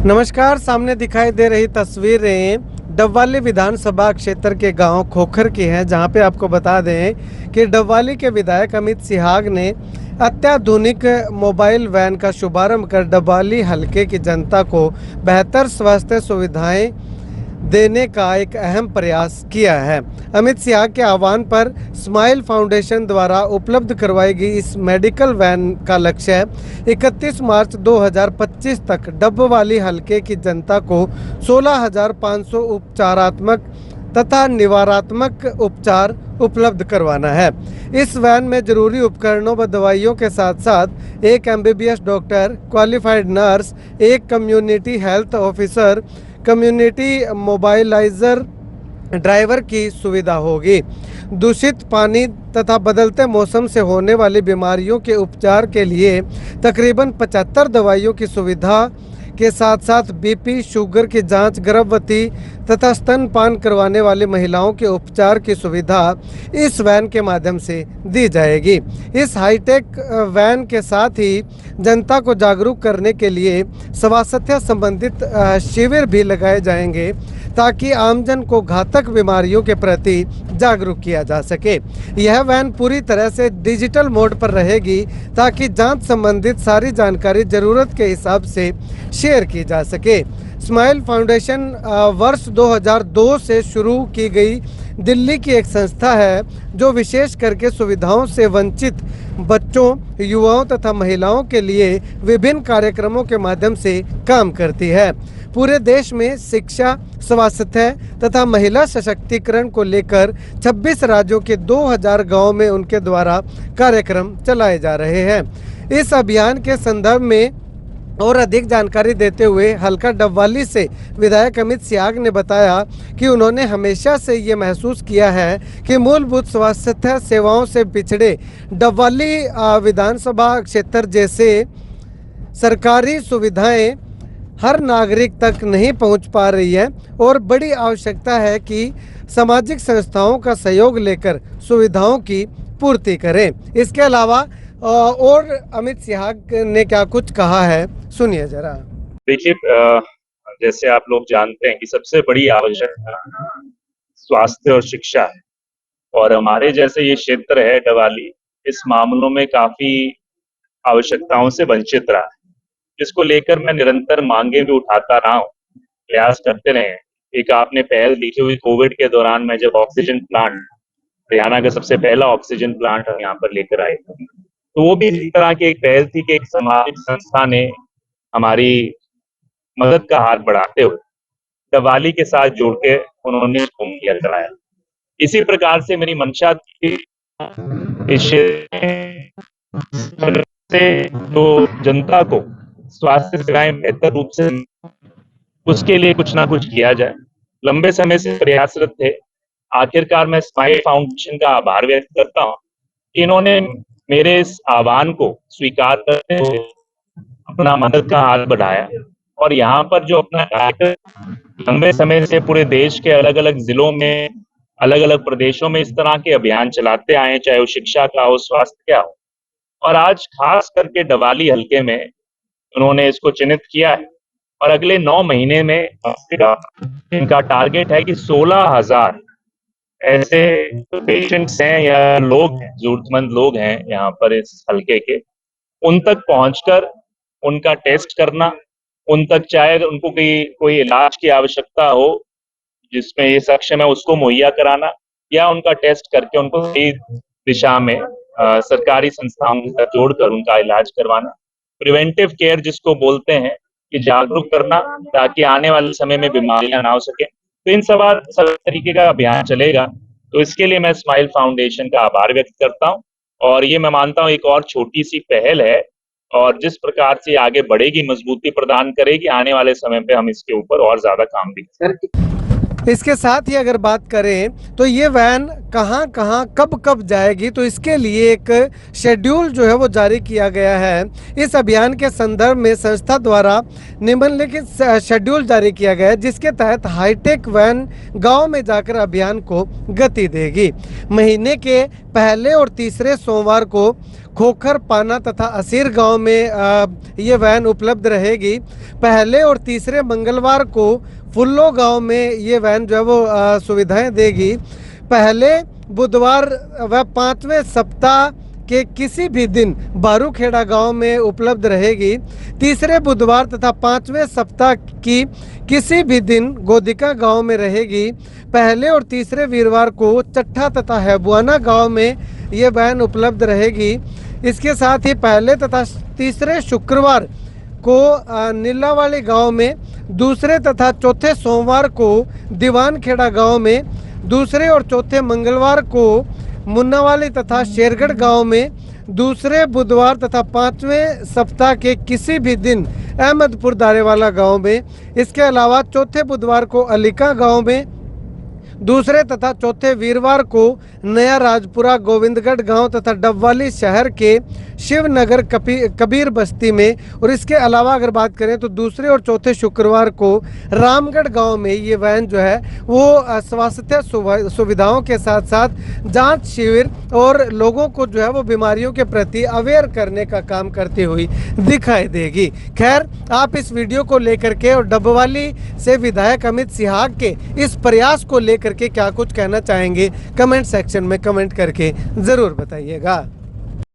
नमस्कार। सामने दिखाई दे रही तस्वीरें डबवाली विधानसभा क्षेत्र के गांव खोखर की हैं, जहां पे आपको बता दें कि डबवाली के विधायक अमित सिहाग ने अत्याधुनिक मोबाइल वैन का शुभारंभ कर डबवाली हलके की जनता को बेहतर स्वास्थ्य सुविधाएं देने का एक अहम प्रयास किया है। अमित सिहाग के आह्वान पर स्माइल फाउंडेशन द्वारा उपलब्ध करवाई गई इस मेडिकल वैन का लक्ष्य 31 मार्च 2025 तक डबवाली हलके की जनता को 16,500 उपचारात्मक तथा निवारात्मक उपचार उपलब्ध करवाना है। इस वैन में जरूरी उपकरणों व दवाइयों के साथ साथ एक MBBS डॉक्टर, क्वालिफाइड नर्स, एक community health officer, community mobiliser driver की सुविधा होगी। दूषित पानी तथा बदलते मौसम से होने वाली बीमारियों के उपचार के लिए तकरीबन 75 दवाइयों की सुविधा के साथ साथ BP, शुगर की जांच, गर्भवती तथा स्तनपान करवाने वाली महिलाओं के उपचार की सुविधा इस वैन के माध्यम से दी जाएगी। इस हाईटेक वैन के साथ ही जनता को जागरूक करने के लिए स्वास्थ्य संबंधित शिविर भी लगाए जाएंगे, ताकि आमजन को घातक बीमारियों के प्रति जागरूक किया जा सके। यह वैन पूरी तरह से डिजिटल मोड पर रहेगी, ताकि जांच संबंधित सारी जानकारी ज़रूरत के हिसाब से शेयर की जा सके। स्माइल फाउंडेशन वर्ष 2002 से शुरू की गई दिल्ली की एक संस्था है, जो विशेष करके सुविधाओं से वंचित बच्चों, युवाओं तथा महिलाओं के लिए विभिन्न कार्यक्रमों के माध्यम से काम करती है। पूरे देश में शिक्षा, स्वास्थ्य तथा महिला सशक्तिकरण को लेकर 26 राज्यों के 2000 गांवों में उनके द्वारा कार्यक्रम चलाए जा रहे हैं। इस अभियान के संदर्भ में और अधिक जानकारी देते हुए हल्का डबवाली से विधायक अमित सिहाग ने बताया कि उन्होंने हमेशा से ये महसूस किया है कि मूलभूत स्वास्थ्य सेवाओं से पिछड़े डबवाली विधानसभा क्षेत्र जैसे सरकारी सुविधाएं हर नागरिक तक नहीं पहुंच पा रही है और बड़ी आवश्यकता है कि सामाजिक संस्थाओं का सहयोग लेकर सुविधाओं की पूर्ति करें। इसके अलावा और अमित सिहाग ने क्या कुछ कहा है, सुनिए जरा। देखिए, जैसे आप लोग जानते हैं कि सबसे बड़ी आवश्यकता स्वास्थ्य और शिक्षा है, और हमारे जैसे ये क्षेत्र है डबवाली, इस मामलों में काफी आवश्यकताओं से वंचित रहा है, जिसको लेकर मैं निरंतर मांगे भी उठाता रहा हूँ, प्रयास करते रहे हैं। एक आपने पहल देखी हुई कोविड के दौरान में, जब ऑक्सीजन प्लांट, हरियाणा का सबसे पहला ऑक्सीजन प्लांट हम यहाँ पर लेकर आए, तो वो भी इस तरह की एक पहल थी कि एक सामाजिक संस्था ने हमारी मदद का हाथ बढ़ाते हुए डबवाली के साथ जोड़ के उन्होंने इसको मुहैया कराया। इसी प्रकार से मेरी मंशा थी इस क्षेत्र से जो जनता को स्वास्थ्य सेवाएं बेहतर रूप से, उसके लिए कुछ ना कुछ किया जाए। लंबे समय से प्रयासरत थे। आखिरकार मैं स्माइल फाउंडेशन का आभार व्यक्त करता हूँ। इन्होंने मेरे इस आह्वान को स्वीकार करते हुए अपना मदद का हाथ बढ़ाया, और यहाँ पर जो अपना कार्यक्रम लंबे समय से पूरे देश के अलग अलग जिलों में, अलग अलग प्रदेशों में इस तरह के अभियान चलाते आए, चाहे वो शिक्षा का हो, स्वास्थ्य का हो, और आज खास करके डबवाली हल्के में उन्होंने इसको चिन्हित किया है। और अगले 9 महीने में इनका टारगेट है कि 16,000 ऐसे पेशेंट्स हैं या लोग हैं, जरूरतमंद लोग हैं यहाँ पर इस हल्के के, उन तक पहुंचकर उनका टेस्ट करना, उन तक चाहे उनको कोई इलाज की आवश्यकता हो जिसमें ये सक्षम है, उसको मुहैया कराना, या उनका टेस्ट करके उनको सही दिशा में सरकारी संस्थाओं के साथ जोड़कर उनका इलाज करवाना। प्रिवेंटिव केयर जिसको बोलते हैं, कि जागरूक करना, ताकि आने वाले समय में बीमारियां ना हो सके। तो इन सब तरीके का अभियान चलेगा। तो इसके लिए मैं स्माइल फाउंडेशन का आभार व्यक्त करता हूँ, और ये मैं मानता हूँ एक और छोटी सी पहल है, और जिस प्रकार से आगे बढ़ेगी, मजबूती प्रदान करेगी, आने वाले समय पे हम इसके ऊपर और ज्यादा काम भी करेंगे। इसके साथ ही अगर बात करें तो ये वैन कहाँ कहाँ कब कब जाएगी, तो इसके लिए एक शेड्यूल जो है वो जारी किया गया है। इस अभियान के संदर्भ में संस्था द्वारा निम्नलिखित शेड्यूल जारी किया गया है, जिसके तहत हाईटेक वैन गांव में जाकर अभियान को गति देगी। महीने के पहले और तीसरे सोमवार को खोखर, पाना तथा असीर गांव में ये वैन उपलब्ध रहेगी। पहले और तीसरे मंगलवार को फुल्लो गांव में ये वैन जो है वो सुविधाएं देगी। पहले बुधवार व 5वें सप्ताह के किसी भी दिन बारूखेड़ा गांव में उपलब्ध रहेगी। तीसरे बुधवार तथा 5वें सप्ताह की किसी भी दिन गोदिका गांव में रहेगी। पहले और तीसरे वीरवार को चट्ठा तथा हैबुआना गांव में ये वैन उपलब्ध रहेगी। इसके साथ ही पहले तथा तीसरे शुक्रवार को नीलावाली गांव में, दूसरे तथा चौथे सोमवार को दीवानखेड़ा गांव में, दूसरे और चौथे मंगलवार को मुन्नावाली तथा शेरगढ़ गांव में, दूसरे बुधवार तथा 5वें सप्ताह के किसी भी दिन अहमदपुर दारेवाला गांव में। इसके अलावा चौथे बुधवार को अलीका गांव में, दूसरे तथा चौथे वीरवार को नया राजपुरा गोविंदगढ़ गांव तथा डबवाली शहर के शिवनगर कबीर बस्ती में। और इसके अलावा अगर बात करें तो दूसरे और चौथे शुक्रवार को रामगढ़ गांव में ये वैन जो है वो स्वास्थ्य सुविधाओं के साथ साथ जांच शिविर और लोगों को जो है वो बीमारियों के प्रति अवेयर करने का काम करती हुई दिखाई देगी। खैर, आप इस वीडियो को लेकर के और डबवाली से विधायक अमित सिहाग के इस प्रयास को लेकर के क्या कुछ कहना चाहेंगे, कमेंट सेक्शन में कमेंट करके ज़रूर बताइएगा।